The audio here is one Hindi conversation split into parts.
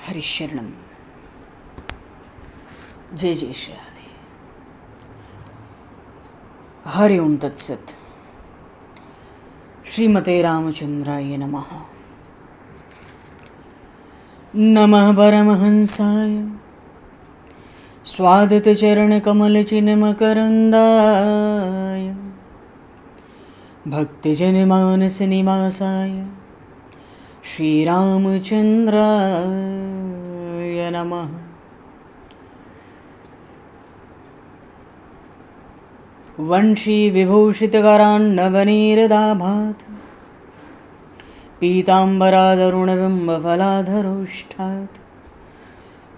हरिशरणम। जय जय श्री हरि। हरि ओम तत्सत। श्रीमते रामचंद्राय नमः। नमः परमहंसाय स्वादत चरण कमल चिन्मकरंदाय भक्तिजन मानस निवासाय श्रीरामचंद्राय नमः। वंशी विभूषितकरान्नवनीरदाभात् पीताम्बरादरुणबिम्बफलाधरोष्ठात्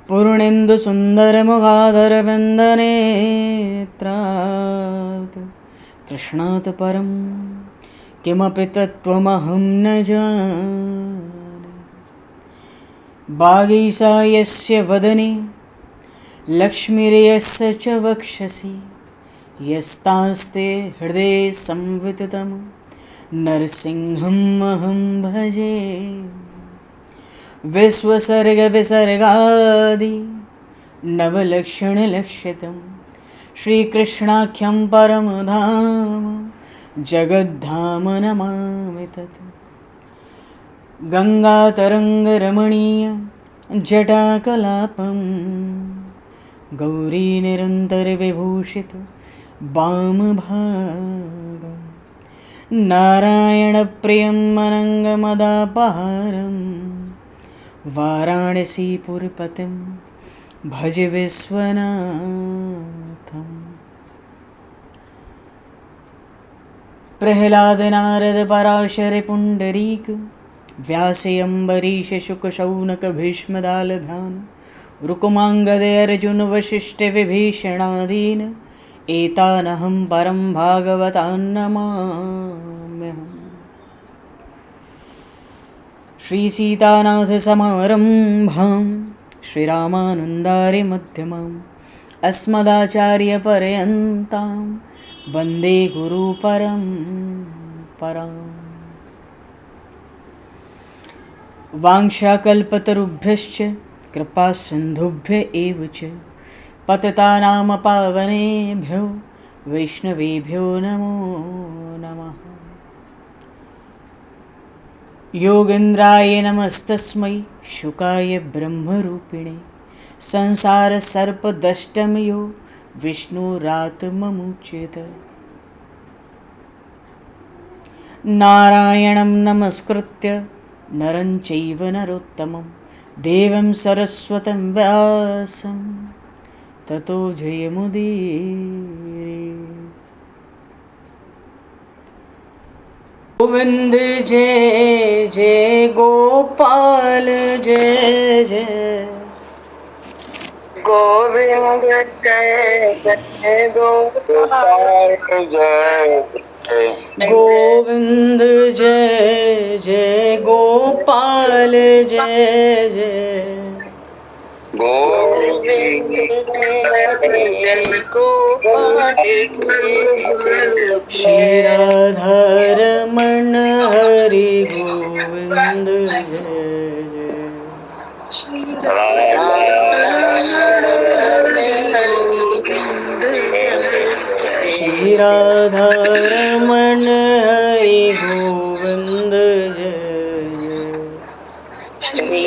पूर्णेन्दुसुन्दरमुखादरविन्दनेत्रात् कृष्णात् परं किमपि तत्त्वमहं न जाने। वागीशा यस्य वदने लक्ष्मीर्यस्य च वक्षसि यस्तास्ते हृदये संविततं नरसिंहम् अहं भजे। विश्वसर्गविसर्गादि नवलक्षणलक्षितं श्रीकृष्णाख्यं परमधाम जगद्धाम नमामि तत्। गंगातरङ्गरमणीय जटाकलापं गौरीनिरन्तरविभूषित वामभागं नारायणप्रियं अनङ्गमदापहारं वाराणसीपुरपतिं भज विश्वनाथम्। प्रह्लाद नारद पराशर पुण्डरीक व्यास अम्बरीश शुक शौनक भीष्मदालभान रुक्माङ्गद अर्जुन वसिष्ठ विभीषणादीन् एतानहं परं भागवतान् नमाम्यहम्। श्रीसीतानाथसमारम्भां श्रीरामानन्दार्यमध्यमाम् अस्मदाचार्यपर्यन्तां वन्दे गुरुपरम्पराम्। वाञ्छाकल्पतरुभ्यश्च कृपासिन्धुभ्य एव च पतितानां पावनेभ्यो वैष्णवेभ्यो नमो नमः। योगेन्द्राय नमस्तस्मै शुकाय ब्रह्मरूपिणे संसारसर्पदष्टमयो विष्णुरात्ममुच्यत। नारायणं नमस्कृत्य नरं चैव नरोत्तमं देवं सरस्वतं व्यासं ततो जयमुदीरये। गोविंद जय जय गोपाल जय जय गोविंद जय जय गोपाल जय गोविंद जय जय गोपाल जय जय गोविंद जय जय गोपाल जय श्री राधारमण हरि गोविंद जय जय श्री राधारमण हरि गोविंद जय जय श्री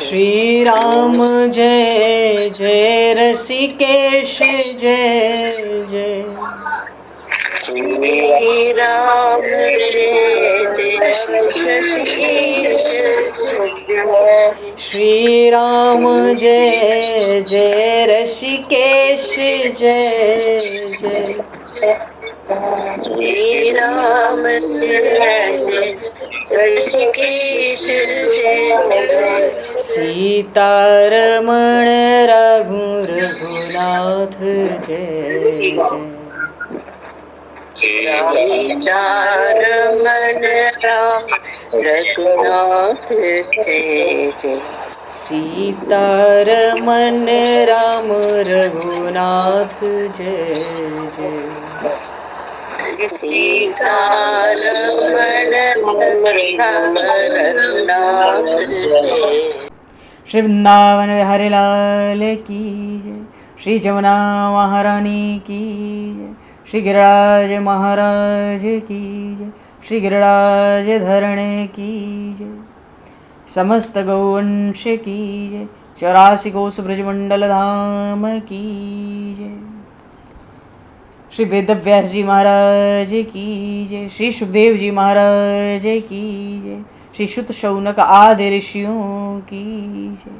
श्री राम जय जय ऋषिकेश जय जय श्री राम जय जय ऋषिकेश श्री राम जय जय ऋषिकेश जय जय श्री राम जय जय ऋषिकेश जय जय सीतारमण रघु रघुनाथ जय जय सीतारमण राम रघुनाथ जय जय सीतारमण राम रघुनाथ जय जय सीसार मन रघुनाथ जय। श्री वृंदावन बिहारी लाल की जय। श्री जमुना महारानी की जय। श्री गिरिराज महाराज की जय। श्री गिरिराज धरणे की जय। समस्त गौवंश की जय। 84 कोस ब्रजमंडल धाम की जय। श्री वेदव्यास जी महाराज की जय। श्री सुखदेव जी महाराज की जय। श्री शुत शौनक आदि ऋषियों की जय।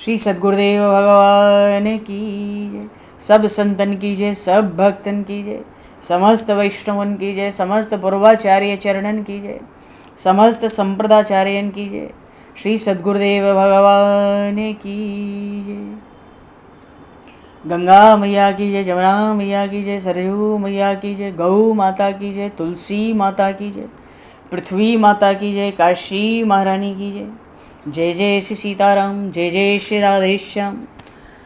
श्री सद्गुरुदेव भगवान की जय। सब संतन की जय, सब भक्तन की जय, समस्त वैष्णवन की जय, समस्त पूर्वाचार्य चरणन की जय, समस्त संप्रदाचार्यन की जय। श्री सद्गुरुदेव भगवान की जय। गंगा मैया की जय, जमुना मैया की जय, सरयू मैया की जय, गौ माता की जय, तुलसी माता की जय, पृथ्वी माता की जय, काशी महारानी की जय। जय जय श्री सीताराम, जय जय श्री राधेश्याम।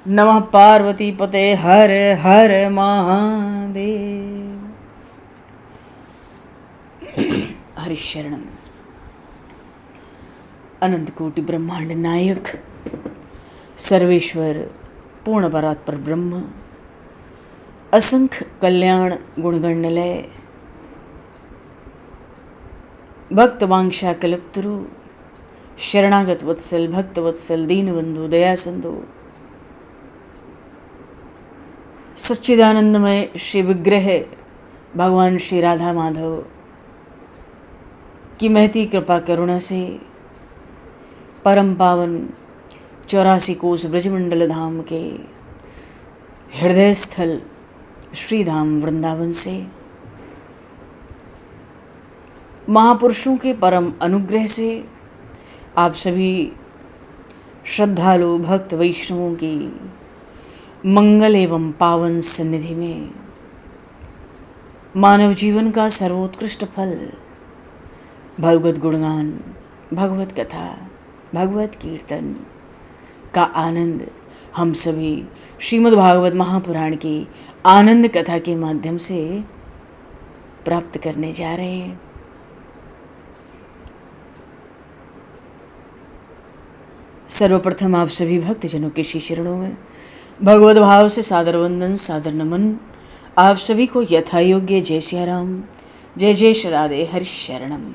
नमः पार्वती पते हर हर महादेव। हरिशरणम। अनंत कोटि ब्रह्मांड नायक सर्वेश्वर पूर्ण परात्पर ब्रह्म असंख्य कल्याण गुणगणलय भक्त वांक्षा कल्पतरु शरणागत वत्सल भक्त वत्सल दीनबंधु दया सिंधु सच्चिदानंदमय श्री विग्रह भगवान श्री राधा माधव की महती कृपा करुणा से परम पावन 84 कोस ब्रजमंडल धाम के हृदय स्थल श्रीधाम वृंदावन से महापुरुषों के परम अनुग्रह से आप सभी श्रद्धालु भक्त वैष्णवों की मंगल एवं पावन सन्निधि में मानव जीवन का सर्वोत्कृष्ट फल भगवत गुणगान, भगवत कथा, भगवत कीर्तन का आनंद हम सभी श्रीमद् भागवत महापुराण की आनंद कथा के माध्यम से प्राप्त करने जा रहे हैं। सर्वप्रथम आप सभी भक्तजनों के श्री चरणों में भगवत भाव से सादर वंदन, सादर नमन। आप सभी को यथा योग्य जय सिया राम, जय जय श्री राधे, हरि शरणम।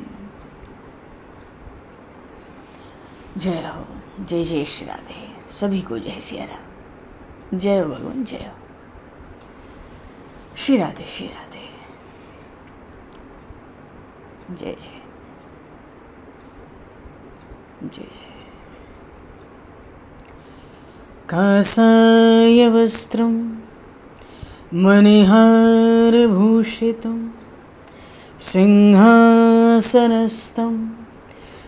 जय हो, जय जय श्री राधे, सभी को जय सिया राम, जय हो भगवान, जय हो श्री राधे, श्री राधे, जय जय जय जय। कासाय वस्त्रं मणिहारभूषितं सिंहासनस्थं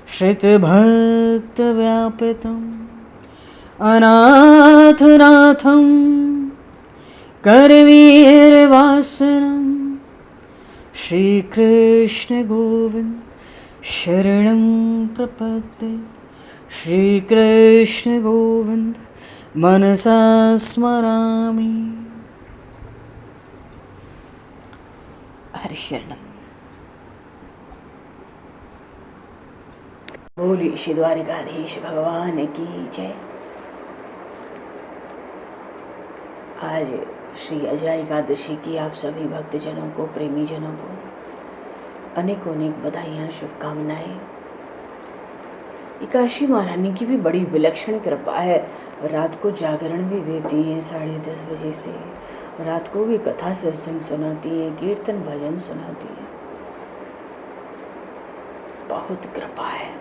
श्रितभक्तव्यापितम् अनाथनाथं करवीरवासनं श्रीकृष्ण गोविंद शरणं प्रपद्ये। श्रीकृष्ण गोविंद मनसा स्मरामि। हरिशरणम। बोलिए श्री द्वारिकाधीश भगवान की जय। आज श्री अजय एकादशी की आप सभी भक्तजनों को, प्रेमी जनों को अनेकों अनेक बधाइयाँ, शुभकामनाएं। काशी महारानी की भी बड़ी विलक्षण कृपा है। रात को जागरण भी देती हैं 10:30 बजे से, रात को भी कथा सत्संग सुनाती हैं, कीर्तन भजन सुनाती हैं। बहुत कृपा है।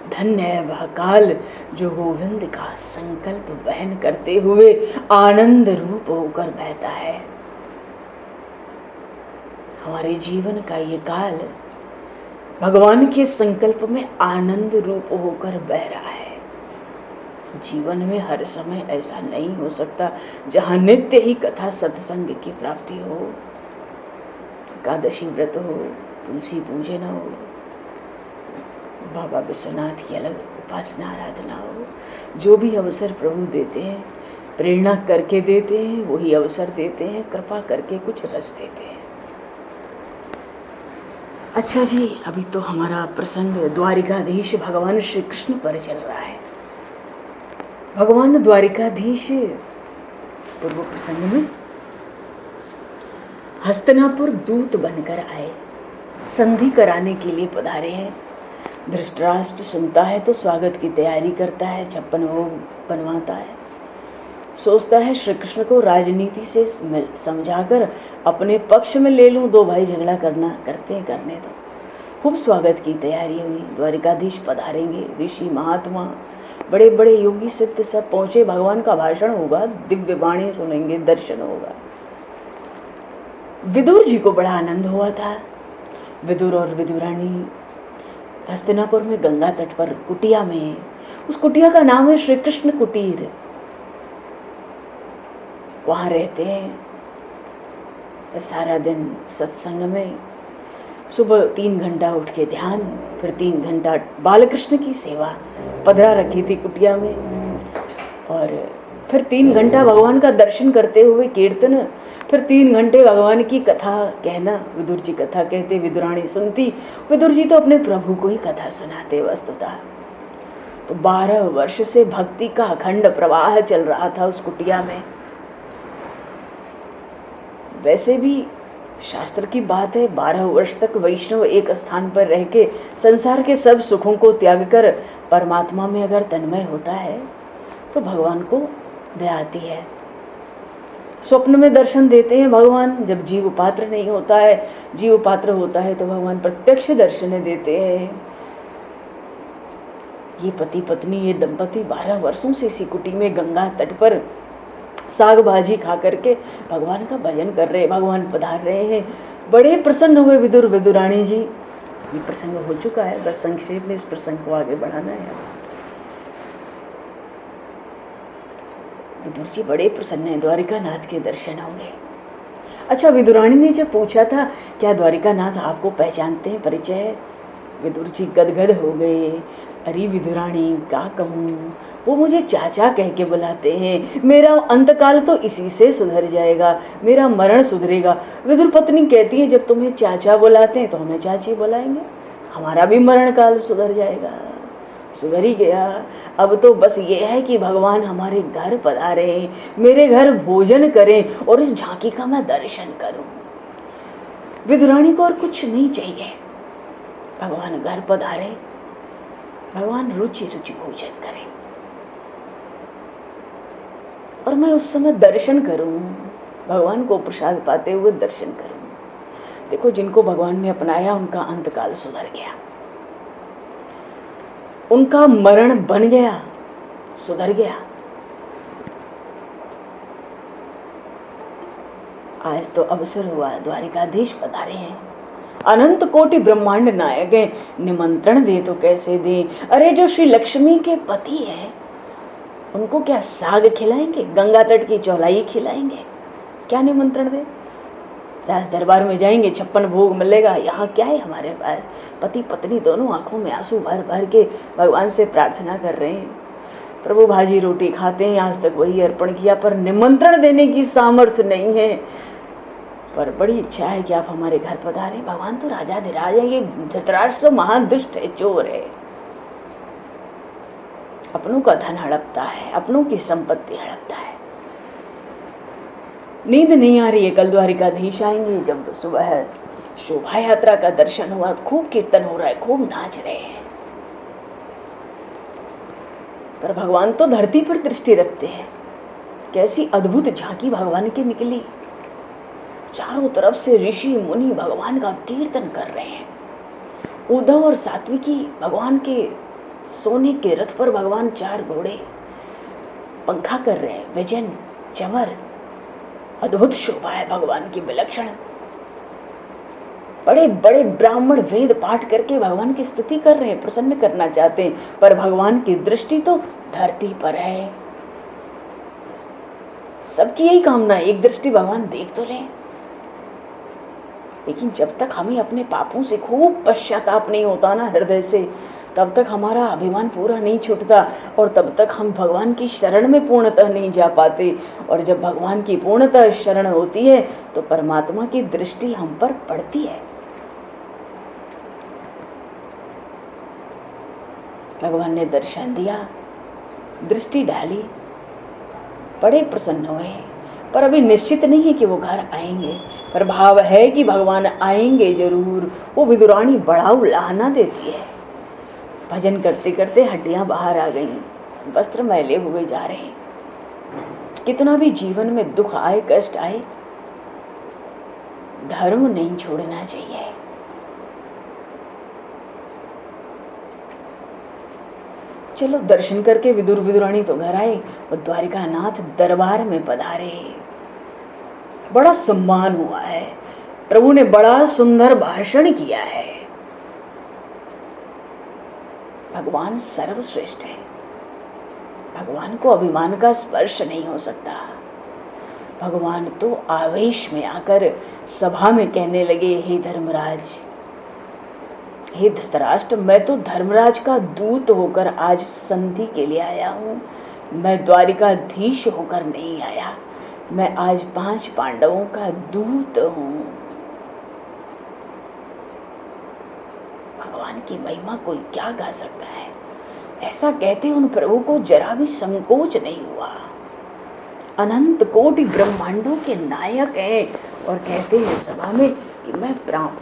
धन्य है वह काल जो गोविंद का संकल्प वहन करते हुए आनंद रूप होकर बहता है। हमारे जीवन का ये काल भगवान के संकल्प में आनंद रूप होकर बह रहा है। जीवन में हर समय ऐसा नहीं हो सकता जहाँ नित्य ही कथा सत्संग की प्राप्ति हो, एकादशी व्रत हो, तुलसी पूजन हो, बाबा विश्वनाथ की अलग उपासना आराधना हो। जो भी अवसर प्रभु देते हैं प्रेरणा करके देते हैं, वही अवसर देते हैं, कृपा करके कुछ रस देते हैं। अच्छा जी, अभी तो हमारा प्रसंग द्वारिकाधीश भगवान श्री कृष्ण पर चल रहा है। भगवान द्वारिकाधीश पूर्व प्रसंग में हस्तिनापुर दूत बनकर आए, संधि कराने के लिए पधारे हैं। धृतराष्ट्र सुनता है तो स्वागत की तैयारी करता है, 56 भोग बनवाता है, सोचता है श्री कृष्ण को राजनीति से समझाकर अपने पक्ष में ले लूं, दो भाई झगड़ा करने दो। खूब स्वागत की तैयारी हुई। द्वारिकाधीश पधारेंगे, ऋषि महात्मा बड़े बड़े योगी सिद्ध सब पहुंचे, भगवान का भाषण होगा, दिव्य वाणी सुनेंगे, दर्शन होगा। विदुर जी को बड़ा आनंद हुआ था। विदुर और विदुरानी हस्तिनापुर में गंगा तट पर कुटिया में, उस कुटिया का नाम है श्री कृष्ण कुटीर, वहां रहते हैं। सारा दिन सत्संग में, सुबह 3 घंटा उठ के ध्यान, फिर 3 घंटा बालकृष्ण की सेवा पधरा रखी थी कुटिया में, और फिर 3 घंटा भगवान का दर्शन करते हुए कीर्तन, फिर 3 घंटे भगवान की कथा कहना। विदुर जी कथा कहते, विदुरानी सुनती। विदुर जी तो अपने प्रभु को ही कथा सुनाते वस्तुतः। तो 12 वर्ष से भक्ति का अखंड प्रवाह चल रहा था उस कुटिया में। वैसे भी शास्त्र की बात है, 12 वर्ष तक वैष्णव एक स्थान पर रह के संसार के सब सुखों को त्याग कर परमात्मा में अगर तन्मय होता है तो भगवान को दया आती है। स्वप्न में दर्शन देते हैं भगवान, जब जीव पात्र नहीं होता है, जीव पात्र होता है तो भगवान प्रत्यक्ष दर्शन देते हैं। ये पति पत्नी, ये दंपति 12 वर्षों से इसी कुटी में गंगा तट पर साग भाजी खा करके भगवान का भजन कर रहे, भगवान पधार रहे हैं। बड़े प्रसन्न हुए विदुर विदुरानी जी। ये प्रसंग हो चुका है, बस संक्षेप में इस प्रसंग को आगे बढ़ाना है। विदुर जी बड़े प्रसन्न हैं, द्वारिकानाथ के दर्शन होंगे। अच्छा, विदुरानी ने जब पूछा था क्या द्वारिकानाथ आपको पहचानते हैं, परिचय, विदुर जी गदगद हो गए। अरे विदुरानी क्या कहूँ, वो मुझे चाचा कह के बुलाते हैं, मेरा अंतकाल तो इसी से सुधर जाएगा, मेरा मरण सुधरेगा। विदुर पत्नी कहती है जब तुम्हें चाचा बुलाते हैं तो हमें चाची बुलाएंगे, हमारा भी मरण काल सुधर जाएगा। सुधर ही गया। अब तो बस ये है कि भगवान हमारे घर पधारे, मेरे घर भोजन करें और इस झांकी का मैं दर्शन करूं। विदुरानी को और कुछ नहीं चाहिए, भगवान घर पधारे, भगवान रुचि रुचि भोजन करें और मैं उस समय दर्शन करूं, भगवान को प्रसाद पाते हुए दर्शन करूं। देखो, जिनको भगवान ने अपनाया उनका अंतकाल सुधर गया, उनका मरण बन गया, सुधर गया। आज तो अवसर हुआ, द्वारिकाधीश पधारे हैं, अनंत कोटि ब्रह्मांड नायक हैं, निमंत्रण दे तो कैसे दे। अरे जो श्री लक्ष्मी के पति हैं उनको क्या साग खिलाएंगे, गंगा तट की चौलाई खिलाएंगे, क्या निमंत्रण दे। राज दरबार में जाएंगे, 56 भोग मिलेगा, यहाँ क्या है हमारे पास। पति पत्नी दोनों आंखों में आंसू भर भर के भगवान से प्रार्थना कर रहे हैं, प्रभु भाजी रोटी खाते हैं, आज तक वही अर्पण किया, पर निमंत्रण देने की सामर्थ्य नहीं है। पर बड़ी इच्छा है कि आप हमारे घर पधारे। भगवान तो राजाधिराज है, ये धृतराष्ट्र महादुष्ट है, चोर है, अपनों का धन हड़पता है, अपनों की संपत्ति हड़पता है। नींद नहीं आ रही है, कल द्वारिकाधीश आएंगे। जब सुबह शोभा यात्रा का दर्शन हुआ, खूब कीर्तन हो रहा है, खूब नाच रहे हैं, पर भगवान तो धरती पर दृष्टि रखते हैं। कैसी अद्भुत झांकी भगवान की निकली, चारों तरफ से ऋषि मुनि भगवान का कीर्तन कर रहे हैं। उद्धव और सात्विकी भगवान के सोने के रथ पर, भगवान 4 घोड़े पंखा कर रहे हैं, विजन चमर, अद्भुत शोभा है भगवान की विलक्षण। बड़े बड़े ब्राह्मण वेद पाठ करके भगवान की स्तुति कर रहे हैं, प्रसन्न करना चाहते हैं, पर भगवान की दृष्टि तो धरती पर है। सबकी यही कामना, एक दृष्टि भगवान देख तो लें। लेकिन जब तक हमें अपने पापों से खूब पश्चाताप नहीं होता ना हृदय से, तब तक हमारा अभिमान पूरा नहीं छूटता और तब तक हम भगवान की शरण में पूर्णतः नहीं जा पाते। और जब भगवान की पूर्णतः शरण होती है तो परमात्मा की दृष्टि हम पर पड़ती है। भगवान ने दर्शन दिया, दृष्टि डाली, बड़े प्रसन्न हुए। पर अभी निश्चित नहीं है कि वो घर आएंगे, पर भाव है कि भगवान आएंगे जरूर। वो विदुरानी बड़ा उलाहना देती है। भजन करते करते हड्डियां बाहर आ गईं, वस्त्र मैले हुए जा रहे हैं। कितना भी जीवन में दुख आए, कष्ट आए, धर्म नहीं छोड़ना चाहिए। चलो दर्शन करके विदुर विदुरानी तो घर आए और द्वारिका नाथ दरबार में पधारे। बड़ा सम्मान हुआ है, प्रभु ने बड़ा सुंदर भाषण किया है। भगवान सर्वश्रेष्ठ है, भगवान को अभिमान का स्पर्श नहीं हो सकता। भगवान तो आवेश में आकर सभा में कहने लगे, हे धर्मराज, हे धृतराष्ट्र, मैं तो धर्मराज का दूत होकर आज संधि के लिए आया हूँ। मैं द्वारिकाधीश होकर नहीं आया, मैं आज 5 पांडवों का दूत हूँ। भगवान की महिमा कोई क्या गा सकता है। ऐसा कहते उन प्रभु को जरा भी संकोच नहीं हुआ। अनंत कोटि ब्रह्मांडों के नायक हैं और कहते हैं सभा में कि मैं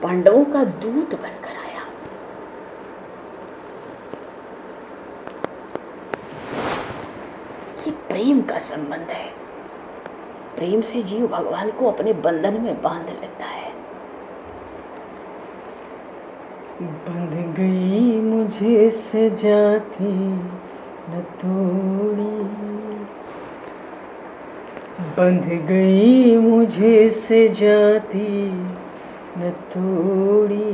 पांडवों का दूत बनकर आया। ये प्रेम का संबंध है। प्रेम से जीव भगवान को अपने बंधन में बांध लेता है। बंध गई मुझे सजाती न तोड़ी, बंध गई मुझे सजाती न तोड़ी,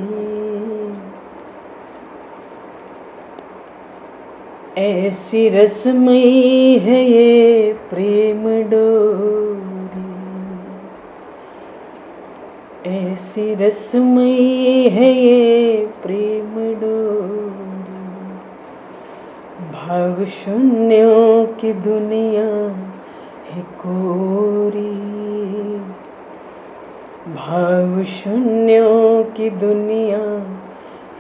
ऐसी रसमयी है ये प्रेम डोरी, ऐसी रसमयी है ये प्रेम डोरी, भाव शून्यों की दुनिया है कोरी, भाव शून्यों की दुनिया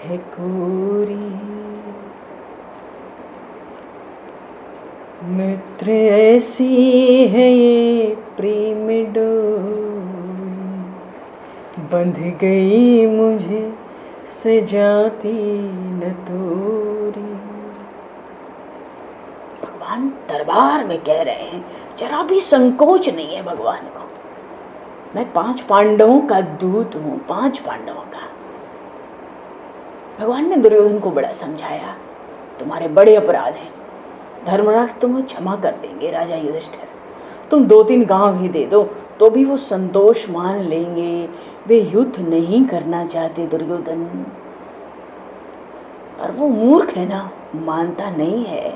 है कोरी, मित्र ऐसी है ये प्रेम डोरी, बंध गई मुझे सजाती न तोरी। भगवान दरबार में कह रहे हैं, जरा भी संकोच नहीं है भगवान को। मैं 5 पांडवों का दूत हूं, 5 पांडवों का। भगवान ने दुर्योधन को बड़ा समझाया, तुम्हारे बड़े अपराध हैं, धर्मराज तुम्हें क्षमा कर देंगे। राजा युधिष्ठिर, तुम 2-3 गांव ही दे दो तो भी वो संतोष मान लेंगे। वे युद्ध नहीं करना चाहते दुर्योधन, पर वो मूर्ख है ना, मानता नहीं है।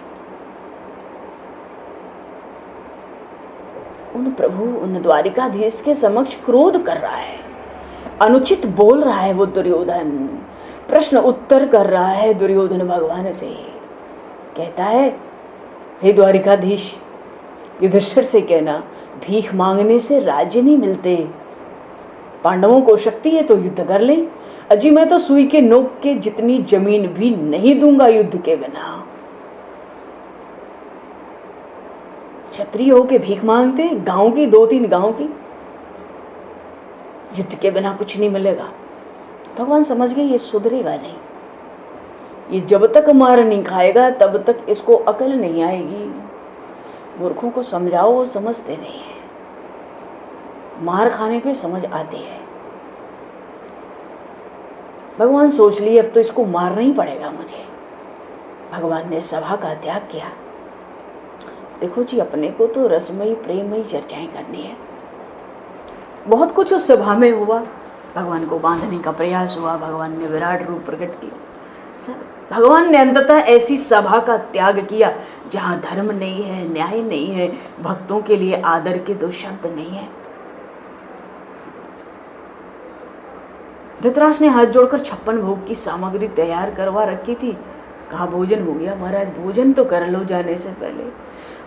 उन प्रभु, उन द्वारिकाधीश के समक्ष क्रोध कर रहा है, अनुचित बोल रहा है वो दुर्योधन, प्रश्न उत्तर कर रहा है दुर्योधन भगवान से। कहता है, हे द्वारिकाधीश, युधिष्ठिर से कहना भीख मांगने से राज्य नहीं मिलते। पांडवों को शक्ति है तो युद्ध कर ले। अजी मैं तो सुई के नोक के जितनी जमीन भी नहीं दूंगा युद्ध के बिना। क्षत्रिय होके भीख मांगते, गांव की 2-3 गांव की, युद्ध के बिना कुछ नहीं मिलेगा। भगवान समझ गए ये सुधरेगा नहीं, ये जब तक मार नहीं खाएगा तब तक इसको अकल नहीं आएगी। मूर्खों को समझाओ, वो समझते नहीं है, मार खाने पे समझ आती है। भगवान सोच लिए अब तो इसको मारना ही पड़ेगा मुझे। भगवान ने सभा का त्याग किया। देखो जी, अपने को तो रसमयी प्रेममयी चर्चाएं करनी है। बहुत कुछ उस सभा में हुआ, भगवान को बांधने का प्रयास हुआ, भगवान ने विराट रूप प्रकट किया। सर, भगवान ने अंततः ऐसी सभा का त्याग किया जहाँ धर्म नहीं है, न्याय नहीं है, भक्तों के लिए आदर के 2 शब्द नहीं है। धृतराष्ट्र ने हाथ जोड़कर 56 भोग की सामग्री तैयार करवा रखी थी, कहा भोजन हो गया। महाराज भोजन तो कर लो जाने से पहले।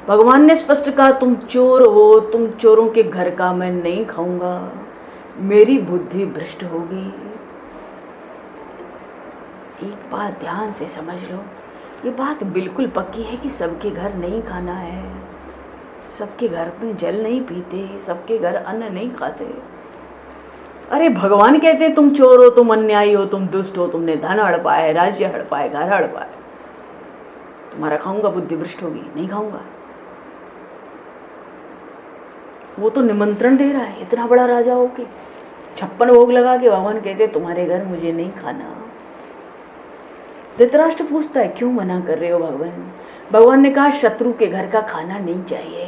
भगवान ने स्पष्ट कहा तुम चोर हो, तुम चोरों के घर का मैं नहीं खाऊंगा, मेरी बुद्धि भ्रष्ट होगी। एक बात ध्यान से समझ लो, ये बात बिल्कुल पक्की है कि सबके घर नहीं खाना है, सबके घर में जल नहीं पीते, सबके घर अन्न नहीं खाते। अरे भगवान कहते तुम चोर हो, तुम अन्यायी हो, तुम दुष्ट हो, तुमने धन हड़पा है, राज्य हड़पा है, घर हड़पा है, तुम्हारा खाऊंगा बुद्धि भ्रष्ट होगी, नहीं खाऊंगा। वो तो निमंत्रण दे रहा है, इतना बड़ा राजा हो के 56 भोग लगा के भगवान कहते तुम्हारे घर मुझे नहीं खाना। धृतराष्ट्र पूछता है क्यों मना कर रहे हो भगवान? भगवान ने कहा शत्रु के घर का खाना नहीं चाहिए।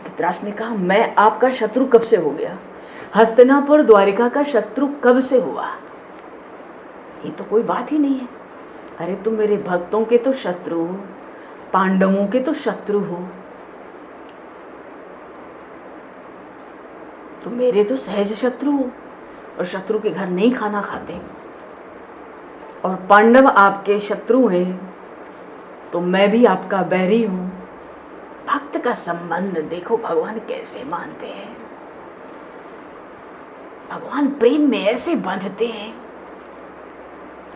धृतराष्ट्र ने कहा मैं आपका शत्रु कब से हो गया? हस्तिनापुर द्वारिका का शत्रु कब से हुआ? ये तो कोई बात ही नहीं है। अरे तुम मेरे भक्तों के तो शत्रु हो, पांडवों के तो शत्रु हो, तुम मेरे तो सहज शत्रु हो और शत्रु के घर नहीं खाना खाते, और पांडव आपके शत्रु हैं तो मैं भी आपका बैरी हूं। भक्त का संबंध देखो भगवान कैसे मानते हैं। भगवान प्रेम में ऐसे बांधते हैं,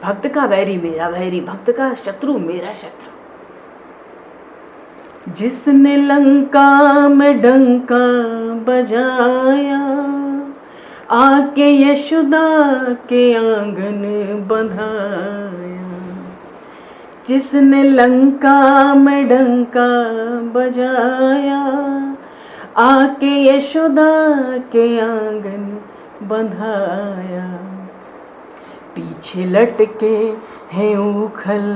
भक्त का वैरी मेरा वैरी, भक्त का शत्रु मेरा शत्रु। जिसने लंका में डंका बजाया, आके यशोदा के आंगन बंधाया। जिसने लंका में डंका बजाया, आके यशोदा के आंगन बंधाया। पीछे लटके हैं उखल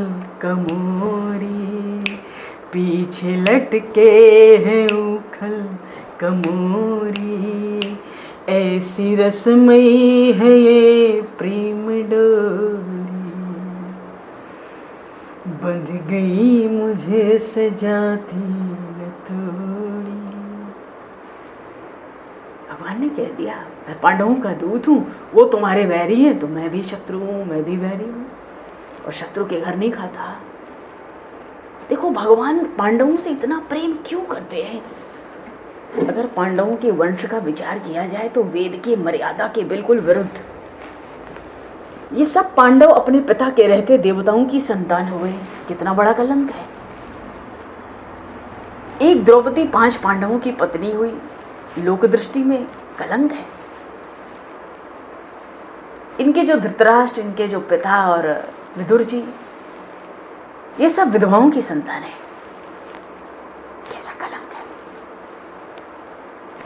कमोरी, पीछे लटके हैं उखल कमोरी। ऐसी रसमयी है ये प्रेम डोरी, बंध गई मुझे सजाती न तोड़ी। भगवान ने कह दिया मैं पांडवों का दूत हूँ, वो तुम्हारे वैरी हैं तो मैं भी शत्रु हूँ, मैं भी वैरी हूँ, और शत्रु के घर नहीं खाता। देखो भगवान पांडवों से इतना प्रेम क्यों करते हैं? अगर पांडवों के वंश का विचार किया जाए तो वेद की मर्यादा के बिल्कुल विरुद्ध। ये सब पांडव अपने पिता के रहते देवताओं की संतान हुए, कितना बड़ा कलंक है। एक द्रौपदी 5 पांडवों की पत्नी हुई, लोक दृष्टि में कलंक है। इनके जो धृतराष्ट्र, इनके जो पिता और विदुर जी, ये सब विधवाओं की संतान है, कैसा कलंक है।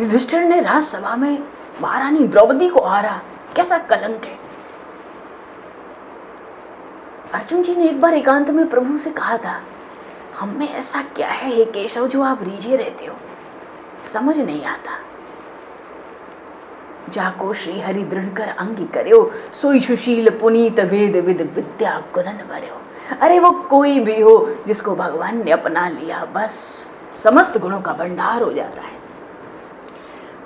युधिष्ठिर ने राजसभा में महारानी द्रौपदी को हारा, कैसा कलंक है। अर्जुन जी ने एक बार एकांत में प्रभु से कहा था हम में ऐसा क्या है हे केशव जो आप रीझे रहते हो, समझ नहीं आता। जाको श्री हरि दृढ़ कर अंगी करो, सोई सुशील पुनीत वेद विद विद्या गुणन भर्यो। अरे वो कोई भी हो जिसको भगवान ने अपना लिया, बस समस्त गुणों का भंडार हो जाता है।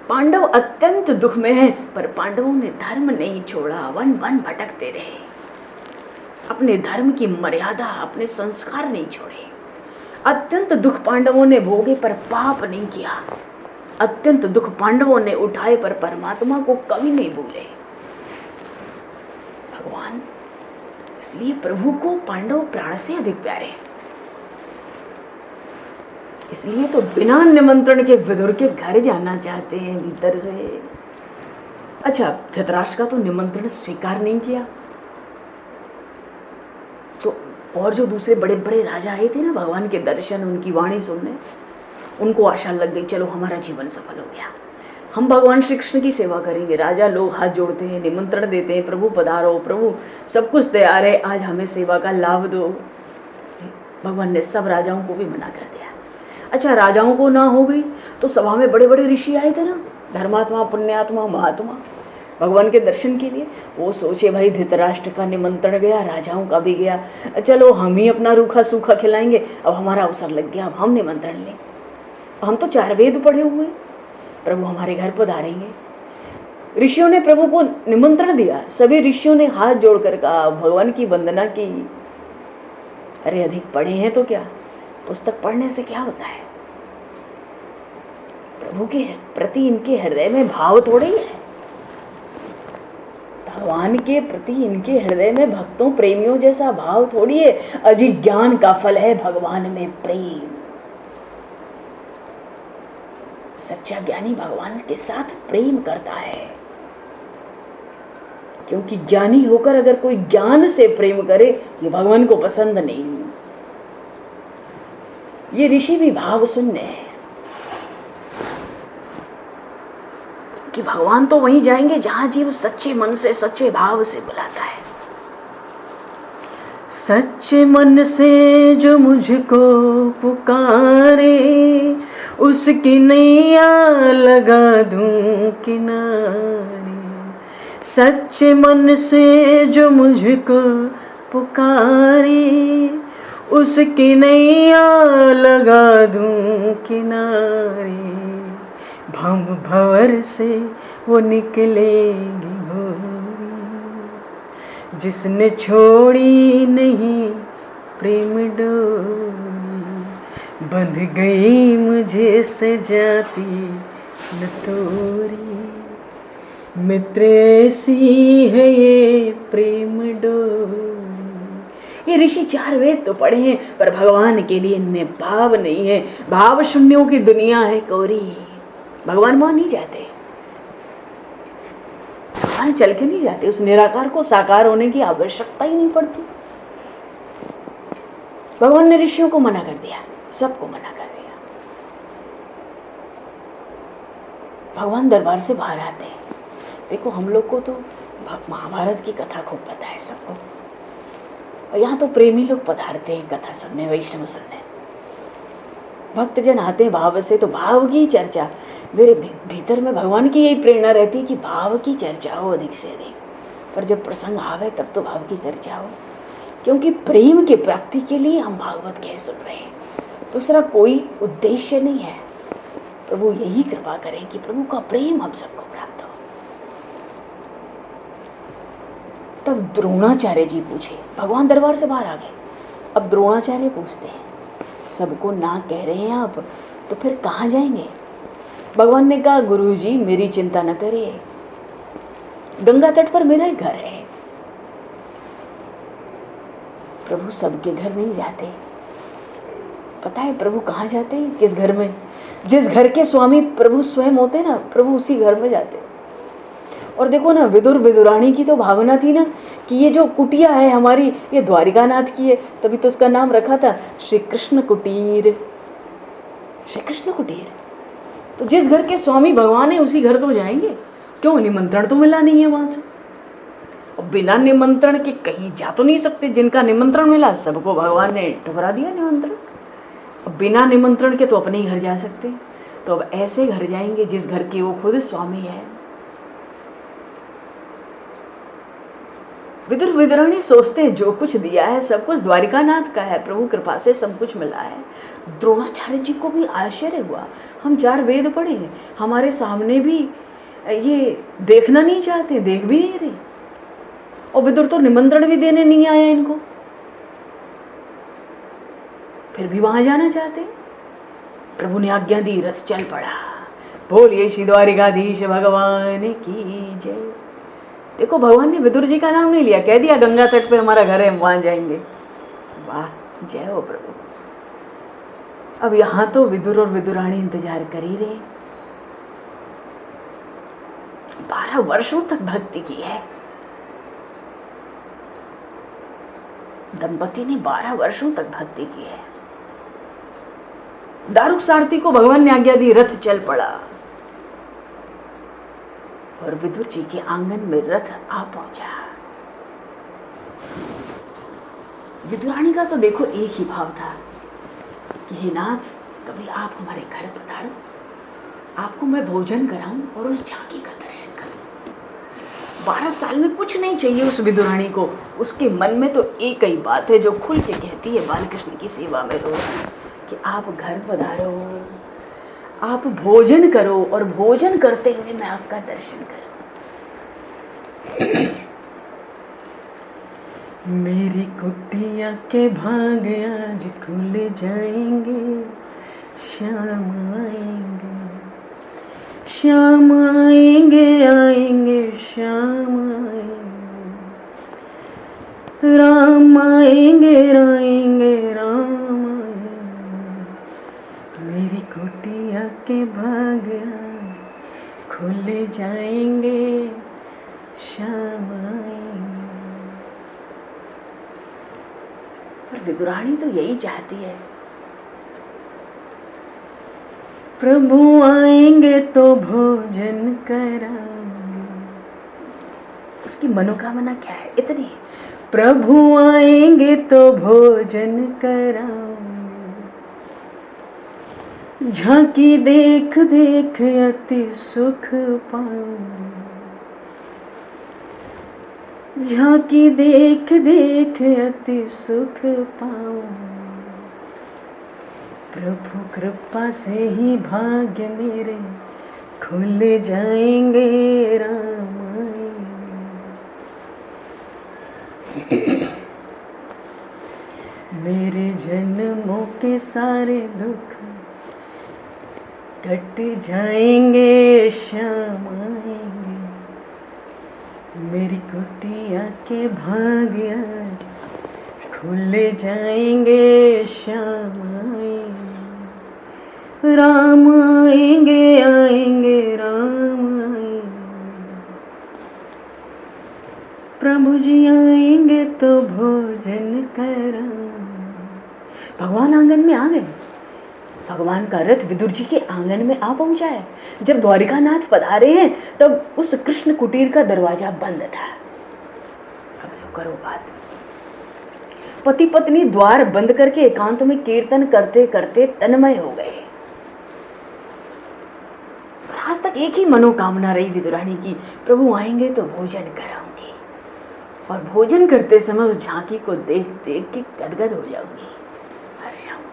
पांडव अत्यंत दुख में हैं, पर पांडवों ने धर्म नहीं छोड़ा, वन वन भटकते रहे, अपने धर्म की मर्यादा, अपने संस्कार नहीं छोड़े। अत्यंत दुख पांडवों ने भोगे पर पाप नहीं किया, अत्यंत दुख पांडवों ने उठाए पर परमात्मा को कभी नहीं भूले। भगवान, इसलिए प्रभु को पांडव प्राण से अधिक प्यारे, इसलिए तो बिना निमंत्रण के विदुर के घर जाना चाहते हैं भीतर से। अच्छा, धृतराष्ट्र का तो निमंत्रण स्वीकार नहीं किया, तो और जो दूसरे बड़े बड़े राजा आए थे ना भगवान के दर्शन, उनकी वाणी सुनने, उनको आशा लग गई चलो हमारा जीवन सफल हो गया, हम भगवान श्री कृष्ण की सेवा करेंगे। राजा लोग हाथ जोड़ते हैं, निमंत्रण देते हैं, प्रभु पधारो, प्रभु सब कुछ तैयार है, आज हमें सेवा का लाभ दो। भगवान ने सब राजाओं को भी मना कर दिया। अच्छा, राजाओं को ना हो गई तो सभा में बड़े बड़े ऋषि आए थे ना, धर्मात्मा, पुण्यात्मा, महात्मा, भगवान के दर्शन के लिए। वो सोचे भाई धृतराष्ट्र का निमंत्रण गया, राजाओं का भी गया, चलो हम ही अपना रूखा सूखा खिलाएंगे, अब हमारा अवसर लग गया, अब हम निमंत्रण लें, हम तो 4 वेद पढ़े हुए, प्रभु हमारे घर पधारेंगे। ऋषियों ने प्रभु को निमंत्रण दिया, सभी ऋषियों ने हाथ जोड़कर कहा, भगवान की वंदना की, अरे अधिक पढ़े हैं तो क्या, पुस्तक पढ़ने से क्या होता है? प्रभु के प्रति इनके हृदय में भाव थोड़े ही है। भगवान के प्रति इनके हृदय में भक्तों प्रेमियों जैसा भाव थोड़ी है। अजिज्ञान का फल है भगवान में प्रेम। सच्चा ज्ञानी भगवान के साथ प्रेम करता है, क्योंकि ज्ञानी होकर अगर कोई ज्ञान से प्रेम करे, ये भगवान को पसंद नहीं। ये ऋषि भी भाव शून्य है, कि भगवान तो वहीं जाएंगे जहां जीव सच्चे मन से सच्चे भाव से बुलाता है। सच्चे मन से जो मुझको पुकारे, उसकी नैया लगा दूं किनारे। सच्चे मन से जो मुझको पुकारे, उसकी नैया लगा दूं किनारे। भम भंवर से वो निकलेगी गोरी, जिसने छोड़ी नहीं प्रेम डोरी। बंध गई मुझे सजाती न तोरी, मित्र ऐसी है ये प्रेम डोरी। ये ऋषि 4 वेद तो पढ़े हैं, पर भगवान के लिए इनमें भाव नहीं है। भाव शून्यों की दुनिया है कोरी। भगवान वहां नहीं जाते, भगवान चल के नहीं जाते। उस निराकार को साकार होने की आवश्यकता ही नहीं पड़ती। भगवान ने ऋषियों को मना कर दिया, सबको मना कर दिया। भगवान दरबार से बाहर आते हैं। देखो हम लोग को तो महाभारत की कथा खूब पता है सबको, और यहाँ तो प्रेमी लोग पधारते हैं कथा सुनने, वैष्णव सुनने। भक्तजन आते हैं भाव से, तो भाव की चर्चा। मेरे भीतर में भगवान की यही प्रेरणा रहती है कि भाव की चर्चा हो अधिक से अधिक। पर जब प्रसंग आवे तब तो भाव की चर्चा हो, क्योंकि प्रेम की प्राप्ति के लिए हम भागवत कह सुन रहे हैं। दूसरा कोई उद्देश्य नहीं है। प्रभु यही कृपा करें कि प्रभु का प्रेम हम सबको प्राप्त हो। तब द्रोणाचार्य जी पूछे, भगवान दरबार से बाहर आ गए। अब द्रोणाचार्य पूछते हैं, सबको ना कह रहे हैं आप, तो फिर कहाँ जाएंगे? भगवान ने कहा, गुरुजी मेरी चिंता न करिए, गंगा तट पर मेरा ही घर है। प्रभु सबके घर नहीं जाते। पता है प्रभु कहाँ जाते हैं, किस घर में? जिस घर के स्वामी प्रभु स्वयं होते ना, प्रभु उसी घर में जाते। और देखो ना, विदुर विदुरानी की तो भावना थी ना कि ये जो कुटिया है हमारी, ये द्वारिकानाथ की है, तभी तो उसका नाम रखा था श्री कृष्ण कुटीर। श्री कृष्ण कुटीर। तो जिस घर के स्वामी भगवान है उसी घर तो जाएंगे। क्यों? निमंत्रण तो मिला नहीं है वहां से, और बिना निमंत्रण के कहीं जा तो नहीं सकते। जिनका निमंत्रण मिला सबको भगवान ने ठुकरा दिया निमंत्रण। अब बिना निमंत्रण के तो अपने ही घर जा सकते। तो अब ऐसे घर जाएंगे जिस घर के वो खुद स्वामी है। विदुर विदुरानी सोचते हैं जो कुछ दिया है सब कुछ द्वारिकानाथ का है, प्रभु कृपा से सब कुछ मिला है। द्रोणाचार्य जी को भी आश्चर्य हुआ। हम 4 वेद पढ़े हैं, हमारे सामने भी ये देखना नहीं चाहते, देख भी नहीं रहे, और विदुर तो निमंत्रण भी देने नहीं आया इनको, फिर भी वहां जाना चाहते। प्रभु ने आज्ञा दी, रथ चल पड़ा। बोलिए श्री द्वारिकाधीश भगवान की जय। देखो भगवान ने विदुर जी का नाम नहीं लिया, कह दिया गंगा तट पे हमारा घर है, हम वहां जाएंगे। वाह, जय हो प्रभु। अब यहां तो विदुर और विदुरानी इंतजार कर ही रहे। 12 वर्षों तक भक्ति की है दंपति ने, 12 वर्षों तक भक्ति की है। दारुक सारथी को भगवान ने आज्ञा दी, रथ चल पड़ा, और विदुर जी के आंगन में रथ आ पहुंचा। विदुरानी का तो देखो एक ही भाव था कि हे नाथ, कभी आप हमारे घर पधारो, आपको मैं भोजन कराऊं और उस झांकी का दर्शन करूं। 12 साल में कुछ नहीं चाहिए उस विदुरानी को। उसके मन में तो एक ही बात है जो खुल के कहती है बालकृष्ण की सेवा में रोज, कि आप घर पधारो, आप भोजन करो, और भोजन करते हुए मैं आपका दर्शन करूं। मेरी कुटिया के भाग आज खुल जाएंगे, श्याम आएंगे, श्याम आएंगे, आएंगे श्याम आएंगे, राम आएंगे, आएंगे राम आएंगे। मेरी कुटिया के भाग आज खुल जाएंगे, श्याम आएंगे। पर विदुरानी तो यही चाहती है। प्रभु आएंगे तो भोजन कराएंगे। उसकी मनोकामना क्या है? इतनी, प्रभु आएंगे तो भोजन कराएंगे, झांकी देख देख अति सुख पाऊंगे, झांकी देख देख अति सुख पाऊंगे। प्रभु कृपा से ही भाग्य मेरे खुल जाएंगे, राम आएंगे। मेरे जन्मों के सारे दुख कट जाएंगे, श्याम आएंगे। मेरी कुटिया के भाग्य आज खुल जाएंगे, श्याम आएंगे, राम आएंगे, आएंगे राम आएंगे। प्रभु जी आएंगे तो भोजन कराएंगे। भगवान आंगन में आ गए। भगवान का रथ विदुर जी के आंगन में आ पहुंचा है। जब द्वारिकानाथ पधारे हैं तब उस कृष्ण कुटीर का दरवाजा बंद था। अब लो करो बात। पति पत्नी द्वार बंद करके एकांत में कीर्तन करते करते तन्मय हो गए। और आज तक एक ही मनोकामना रही विदुरानी की, प्रभु आएंगे तो भोजन कराऊंगी, और भोजन करते समय उस झांकी को देख देख के गदगद हो जाऊंगी, हर्ष जाऊंगी।